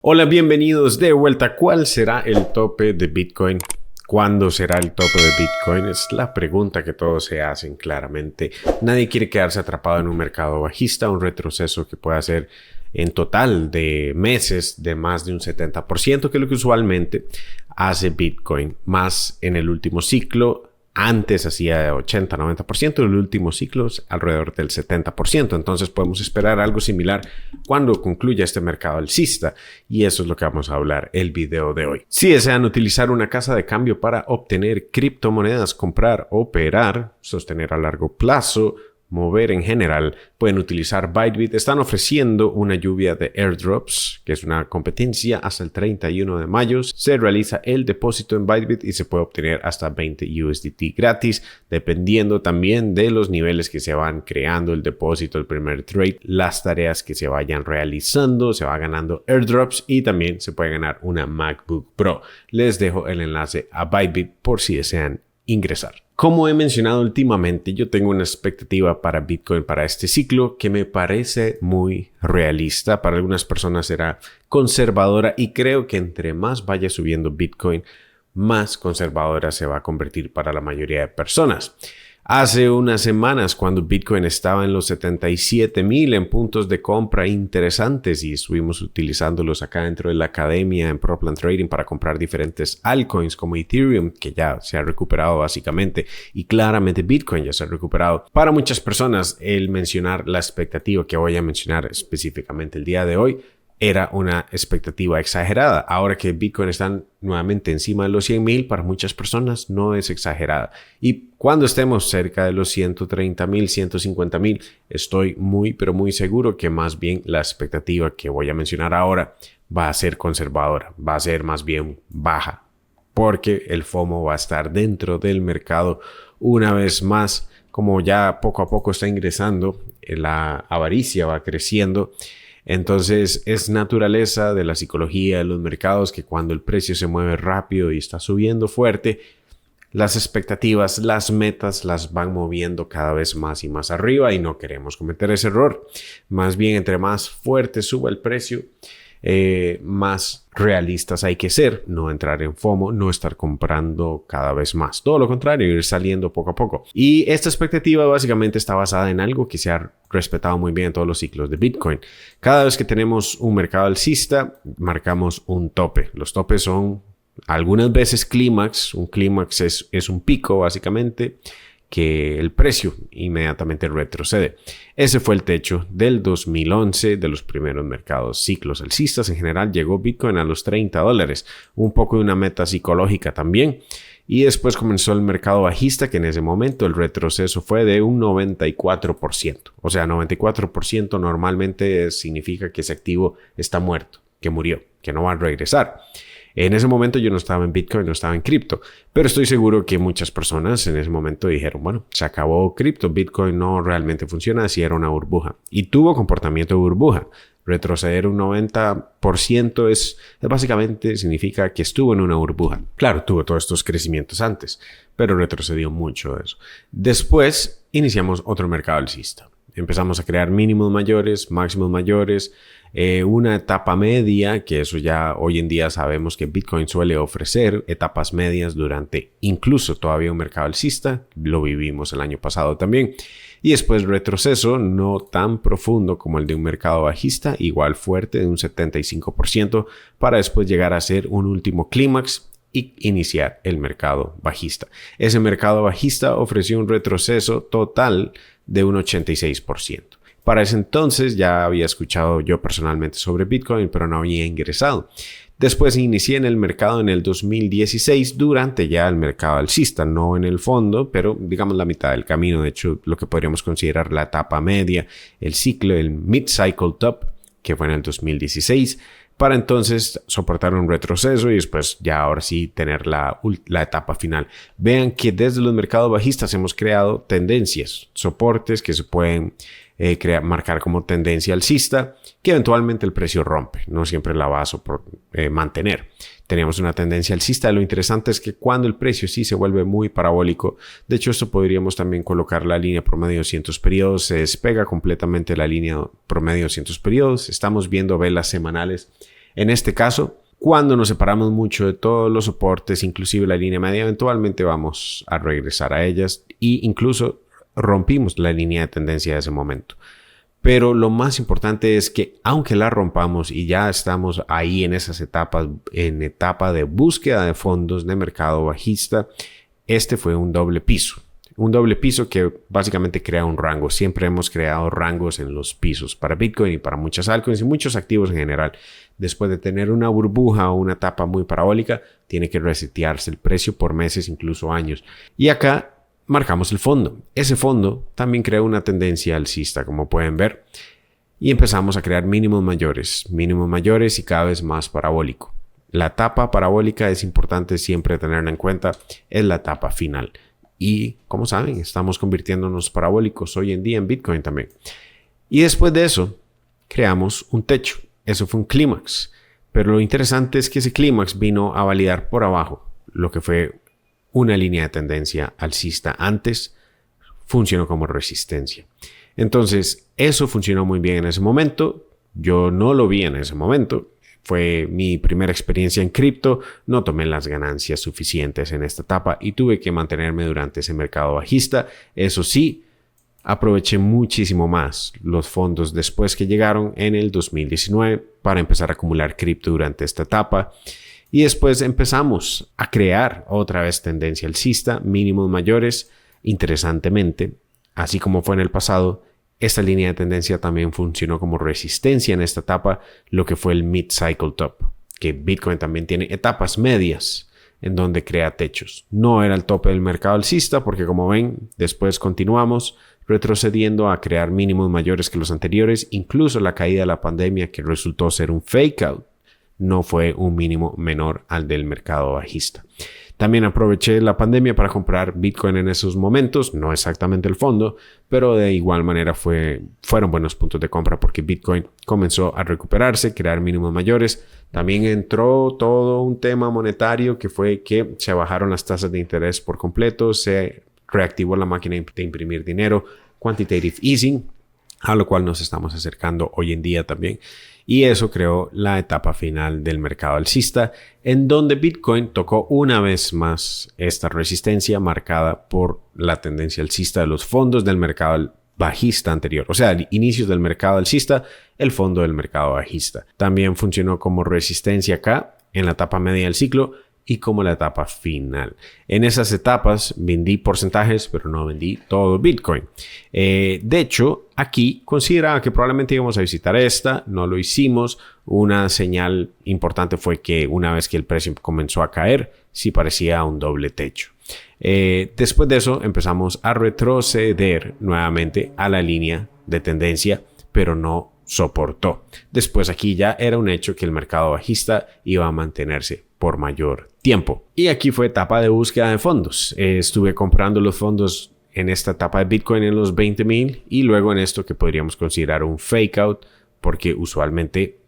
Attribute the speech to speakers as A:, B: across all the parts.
A: Hola, bienvenidos de vuelta. ¿Cuál será el tope de Bitcoin? ¿Cuándo será el tope de Bitcoin? Es la pregunta que todos se hacen claramente. Nadie quiere quedarse atrapado en un mercado bajista, un retroceso que pueda ser en total de meses de más de un 70%, que es lo que usualmente hace Bitcoin, más en el último ciclo. Antes hacía 80-90%, en los últimos ciclos alrededor del 70%. Entonces podemos esperar algo similar cuando concluya este mercado alcista. Y eso es lo que vamos a hablar el video de hoy. Si desean utilizar una casa de cambio para obtener criptomonedas, comprar, operar, sostener a largo plazo, mover en general, pueden utilizar Bybit. Están ofreciendo una lluvia de airdrops, que es una competencia hasta el 31 de mayo. Se realiza el depósito en Bybit y se puede obtener hasta 20 USDT gratis, dependiendo también de los niveles que se van creando, el depósito, el primer trade, las tareas que se vayan realizando. Se va ganando airdrops y también se puede ganar una MacBook Pro. Les dejo el enlace a Bybit por si desean ingresar. Como he mencionado últimamente, yo tengo una expectativa para Bitcoin para este ciclo que me parece muy realista. Para algunas personas será conservadora y creo que entre más vaya subiendo Bitcoin, más conservadora se va a convertir para la mayoría de personas. Hace unas semanas, cuando Bitcoin estaba en los 77,000 en puntos de compra interesantes y estuvimos utilizándolos acá dentro de la academia en Proplan Trading para comprar diferentes altcoins como Ethereum, que ya se ha recuperado básicamente, y claramente Bitcoin ya se ha recuperado. Para muchas personas, el mencionar la expectativa que voy a mencionar específicamente el día de hoy era una expectativa exagerada. Ahora que Bitcoin está nuevamente encima de los 100,000, para muchas personas no es exagerada. Y cuando estemos cerca de los 130,000, 150,000, estoy muy, pero muy seguro que más bien la expectativa que voy a mencionar ahora va a ser conservadora, va a ser más bien baja, porque el FOMO va a estar dentro del mercado una vez más. Como ya poco a poco está ingresando, la avaricia va creciendo. Entonces es naturaleza de la psicología de los mercados que cuando el precio se mueve rápido y está subiendo fuerte, las expectativas, las metas las van moviendo cada vez más y más arriba y no queremos cometer ese error. Más bien, entre más fuerte suba el precio, más realistas hay que ser, no entrar en FOMO, no estar comprando cada vez más, todo lo contrario, ir saliendo poco a poco. Y esta expectativa básicamente está basada en algo que se ha respetado muy bien en todos los ciclos de Bitcoin. Cada vez que tenemos un mercado alcista, marcamos un tope. Los topes son algunas veces clímax. Un clímax es un pico básicamente que el precio inmediatamente retrocede. Ese fue el techo del 2011 de los primeros mercados ciclos alcistas. En general llegó Bitcoin a los $30, un poco de una meta psicológica también. Y después comenzó el mercado bajista, que en ese momento el retroceso fue de un 94%. O sea, 94% normalmente significa que ese activo está muerto, que murió, que no va a regresar. En ese momento yo no estaba en Bitcoin, no estaba en cripto, pero estoy seguro que muchas personas en ese momento dijeron, bueno, se acabó cripto, Bitcoin no realmente funciona, así era una burbuja. Y tuvo comportamiento de burbuja. Retroceder un 90% es básicamente significa que estuvo en una burbuja. Claro, tuvo todos estos crecimientos antes, pero retrocedió mucho de eso. Después iniciamos otro mercado alcista. Empezamos a crear mínimos mayores, máximos mayores, una etapa media, que eso ya hoy en día sabemos que Bitcoin suele ofrecer etapas medias durante incluso todavía un mercado alcista. Lo vivimos el año pasado también. Y después retroceso no tan profundo como el de un mercado bajista, igual fuerte de un 75%, para después llegar a ser un último clímax y iniciar el mercado bajista. Ese mercado bajista ofreció un retroceso total de un 86%. Para ese entonces ya había escuchado yo personalmente sobre Bitcoin, pero no había ingresado. Después inicié en el mercado en el 2016 durante ya el mercado alcista, no en el fondo, pero digamos la mitad del camino. De hecho, lo que podríamos considerar la etapa media, el ciclo, el mid-cycle top, que fue en el 2016. Para entonces soportar un retroceso y después ya ahora sí tener la etapa final. Vean que desde los mercados bajistas hemos creado tendencias, soportes que se pueden marcar como tendencia alcista, que eventualmente el precio rompe, no siempre la va a mantener. Teníamos una tendencia alcista. Lo interesante es que cuando el precio sí se vuelve muy parabólico, de hecho esto podríamos también colocar la línea promedio de 200 periodos, se despega completamente la línea promedio de 200 periodos, estamos viendo velas semanales En este caso, cuando nos separamos mucho de todos los soportes, inclusive la línea media, eventualmente vamos a regresar a ellas e incluso rompimos la línea de tendencia de ese momento. Pero lo más importante es que aunque la rompamos y ya estamos ahí en esas etapas, en etapa de búsqueda de fondos de mercado bajista, este fue un doble piso. Un doble piso que básicamente crea un rango. Siempre hemos creado rangos en los pisos para Bitcoin y para muchas altcoins y muchos activos en general. Después de tener una burbuja o una etapa muy parabólica, tiene que resetearse el precio por meses, incluso años. Y acá marcamos el fondo. Ese fondo también crea una tendencia alcista, como pueden ver, y empezamos a crear mínimos mayores y cada vez más parabólico. La etapa parabólica es importante siempre tenerla en cuenta, es la etapa final. Y como saben, estamos convirtiéndonos parabólicos hoy en día en Bitcoin también. Y después de eso, creamos un techo. Eso fue un clímax. Pero lo interesante es que ese clímax vino a validar por abajo lo que fue una línea de tendencia alcista. Antes funcionó como resistencia. Entonces, eso funcionó muy bien en ese momento. Yo no lo vi en ese momento. Fue mi primera experiencia en cripto. No tomé las ganancias suficientes en esta etapa y tuve que mantenerme durante ese mercado bajista. Eso sí, aproveché muchísimo más los fondos después que llegaron en el 2019 para empezar a acumular cripto durante esta etapa. Y después empezamos a crear otra vez tendencia alcista, mínimos mayores. Interesantemente, así como fue en el pasado, esta línea de tendencia también funcionó como resistencia en esta etapa, lo que fue el mid-cycle top, que Bitcoin también tiene etapas medias en donde crea techos. No era el tope del mercado alcista porque, como ven, después continuamos retrocediendo a crear mínimos mayores que los anteriores. Incluso la caída de la pandemia, que resultó ser un fake out, no fue un mínimo menor al del mercado bajista. También aproveché la pandemia para comprar Bitcoin en esos momentos, no exactamente el fondo, pero de igual manera fueron buenos puntos de compra porque Bitcoin comenzó a recuperarse, crear mínimos mayores. También entró todo un tema monetario que fue que se bajaron las tasas de interés por completo, se reactivó la máquina de imprimir dinero, quantitative easing, a lo cual nos estamos acercando hoy en día también. Y eso creó la etapa final del mercado alcista, en donde Bitcoin tocó una vez más esta resistencia marcada por la tendencia alcista de los fondos del mercado bajista anterior. O sea, inicios del mercado alcista, el fondo del mercado bajista. También funcionó como resistencia acá, en la etapa media del ciclo, y como la etapa final. En esas etapas vendí porcentajes, pero no vendí todo Bitcoin. De hecho, aquí consideraba que probablemente íbamos a visitar esta, no lo hicimos. Una señal importante fue que una vez que el precio comenzó a caer, sí parecía un doble techo. Después de eso empezamos a retroceder nuevamente a la línea de tendencia, pero no soportó. Después aquí ya era un hecho que el mercado bajista iba a mantenerse por mayor tiempo. Y aquí fue etapa de búsqueda de fondos. Estuve comprando los fondos en esta etapa de Bitcoin en los 20,000 y luego en esto que podríamos considerar un fake out, porque usualmente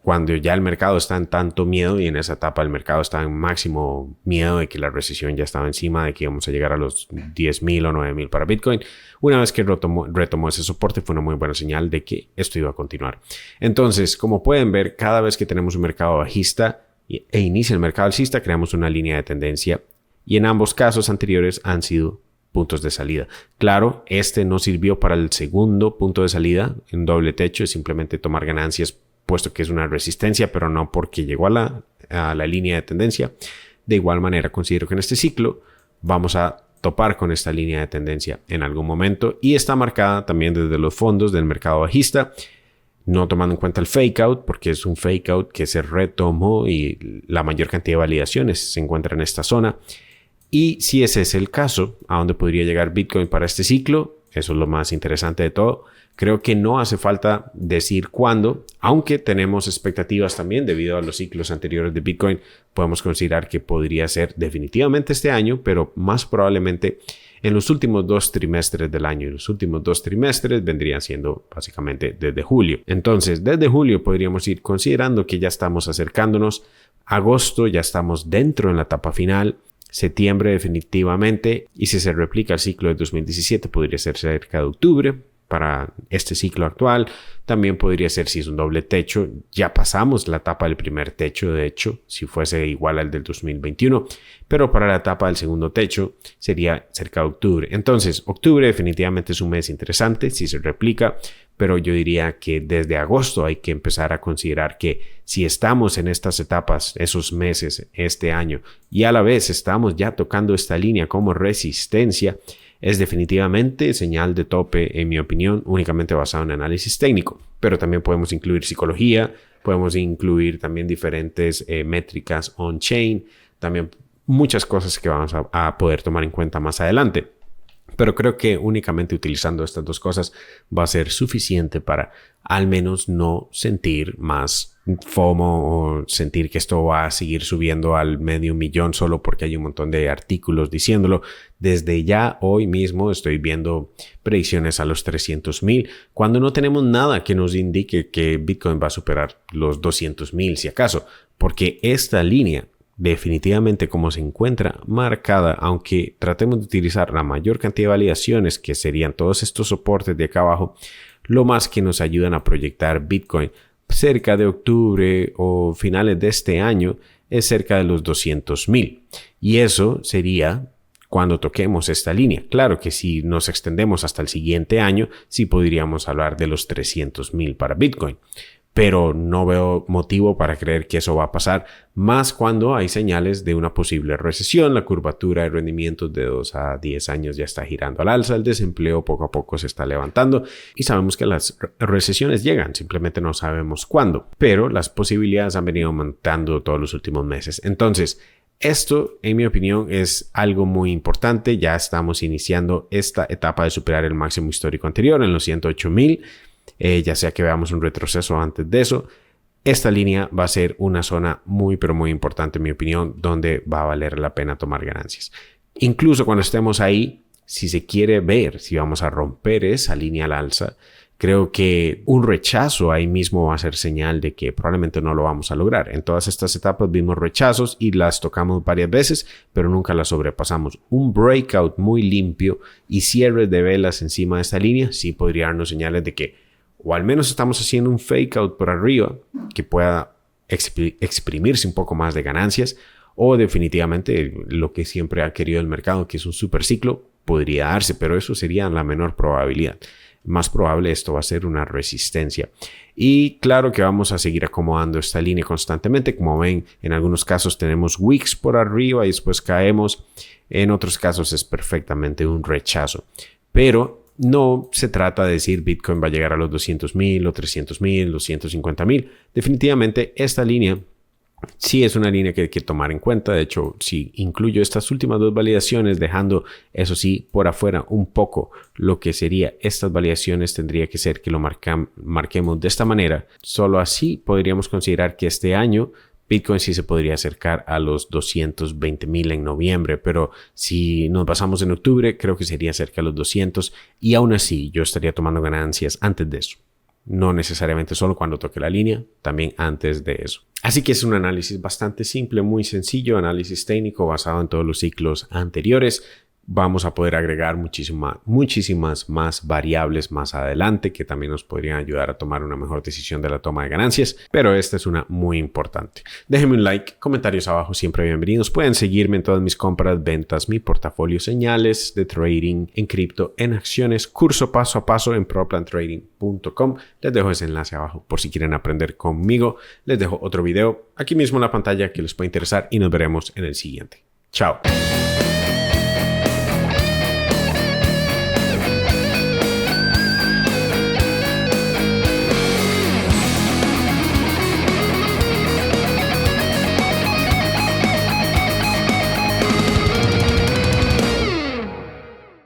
A: cuando ya el mercado está en tanto miedo y en esa etapa el mercado está en máximo miedo de que la recesión ya estaba encima, de que íbamos a llegar a los 10,000 o 9,000 para Bitcoin, una vez que retomó ese soporte fue una muy buena señal de que esto iba a continuar. Entonces, como pueden ver, cada vez que tenemos un mercado bajista e inicia el mercado alcista, creamos una línea de tendencia y en ambos casos anteriores han sido puntos de salida. Claro, este no sirvió para el segundo punto de salida en doble techo, es simplemente tomar ganancias puesto que es una resistencia, pero no porque llegó a la línea de tendencia. De igual manera, considero que en este ciclo vamos a topar con esta línea de tendencia en algún momento y está marcada también desde los fondos del mercado bajista, no tomando en cuenta el fake out, porque es un fake out que se retomó y la mayor cantidad de validaciones se encuentra en esta zona. Y si ese es el caso, ¿a dónde podría llegar Bitcoin para este ciclo? Eso es lo más interesante de todo. Creo que no hace falta decir cuándo, aunque tenemos expectativas también debido a los ciclos anteriores de Bitcoin. Podemos considerar que podría ser definitivamente este año, pero más probablemente en los últimos 2 trimestres del año. Y los últimos 2 trimestres vendrían siendo básicamente desde julio. Entonces, desde julio podríamos ir considerando que ya estamos acercándonos. Agosto ya estamos dentro en la etapa final. Septiembre definitivamente. Y si se replica el ciclo de 2017 podría ser cerca de octubre para este ciclo actual. También podría ser si es un doble techo. Ya pasamos la etapa del primer techo, de hecho, si fuese igual al del 2021. Pero para la etapa del segundo techo sería cerca de octubre. Entonces, octubre definitivamente es un mes interesante si se replica. Pero yo diría que desde agosto hay que empezar a considerar que si estamos en estas etapas, esos meses, este año, y a la vez estamos ya tocando esta línea como resistencia, es definitivamente señal de tope, en mi opinión, únicamente basado en análisis técnico. Pero también podemos incluir psicología, podemos incluir también diferentes métricas on-chain, también muchas cosas que vamos a poder tomar en cuenta más adelante. Pero creo que únicamente utilizando estas dos cosas va a ser suficiente para al menos no sentir más FOMO o sentir que esto va a seguir subiendo al 500,000 solo porque hay un montón de artículos diciéndolo. Desde ya hoy mismo estoy viendo predicciones a los 300,000 cuando no tenemos nada que nos indique que Bitcoin va a superar los 200,000 si acaso, porque esta línea definitivamente como se encuentra marcada, aunque tratemos de utilizar la mayor cantidad de validaciones que serían todos estos soportes de acá abajo, lo más que nos ayudan a proyectar Bitcoin cerca de octubre o finales de este año es cerca de los 200,000 y eso sería cuando toquemos esta línea. Claro que si nos extendemos hasta el siguiente año sí podríamos hablar de los 300,000 para Bitcoin. Pero no veo motivo para creer que eso va a pasar, más cuando hay señales de una posible recesión. La curvatura de rendimientos de 2 a 10 años ya está girando al alza, el desempleo poco a poco se está levantando y sabemos que las recesiones llegan, simplemente no sabemos cuándo, pero las posibilidades han venido aumentando todos los últimos meses. Entonces, esto, en mi opinión, es algo muy importante. Ya estamos iniciando esta etapa de superar el máximo histórico anterior en los 108,000. Ya sea que veamos un retroceso antes de eso, esta línea va a ser una zona muy pero muy importante en mi opinión donde va a valer la pena tomar ganancias. Incluso cuando estemos ahí, si se quiere ver si vamos a romper esa línea al alza, creo que un rechazo ahí mismo va a ser señal de que probablemente no lo vamos a lograr. En todas estas etapas vimos rechazos y las tocamos varias veces, pero nunca las sobrepasamos. Un breakout muy limpio y cierre de velas encima de esta línea sí podría darnos señales de que o al menos estamos haciendo un fake out por arriba que pueda exprimirse un poco más de ganancias, o definitivamente lo que siempre ha querido el mercado, que es un super ciclo, podría darse, pero eso sería la menor probabilidad. Más probable esto va a ser una resistencia. Y claro que vamos a seguir acomodando esta línea constantemente. Como ven, en algunos casos tenemos wicks por arriba y después caemos. En otros casos es perfectamente un rechazo. Pero no se trata de decir Bitcoin va a llegar a los 200,000 o 300,000, los 150,000. Definitivamente esta línea sí es una línea que hay que tomar en cuenta. De hecho, si incluyo estas últimas dos validaciones, dejando eso sí por afuera un poco lo que sería estas validaciones, tendría que ser que lo marquemos de esta manera. Solo así podríamos considerar que este año Bitcoin sí se podría acercar a los 220,000 en noviembre, pero si nos basamos en octubre, creo que sería cerca de los 200 y aún así yo estaría tomando ganancias antes de eso. No necesariamente solo cuando toque la línea, también antes de eso. Así que es un análisis bastante simple, muy sencillo, análisis técnico basado en todos los ciclos anteriores. Vamos a poder agregar muchísimas más variables más adelante que también nos podrían ayudar a tomar una mejor decisión de la toma de ganancias, pero esta es una muy importante. Déjenme un like, comentarios abajo siempre bienvenidos. Pueden seguirme en todas mis compras, ventas, mi portafolio, señales de trading en cripto, en acciones, curso paso a paso en proplantrading.com. Les dejo ese enlace abajo por si quieren aprender conmigo. Les dejo otro video aquí mismo en la pantalla que les puede interesar y nos veremos en el siguiente. Chao.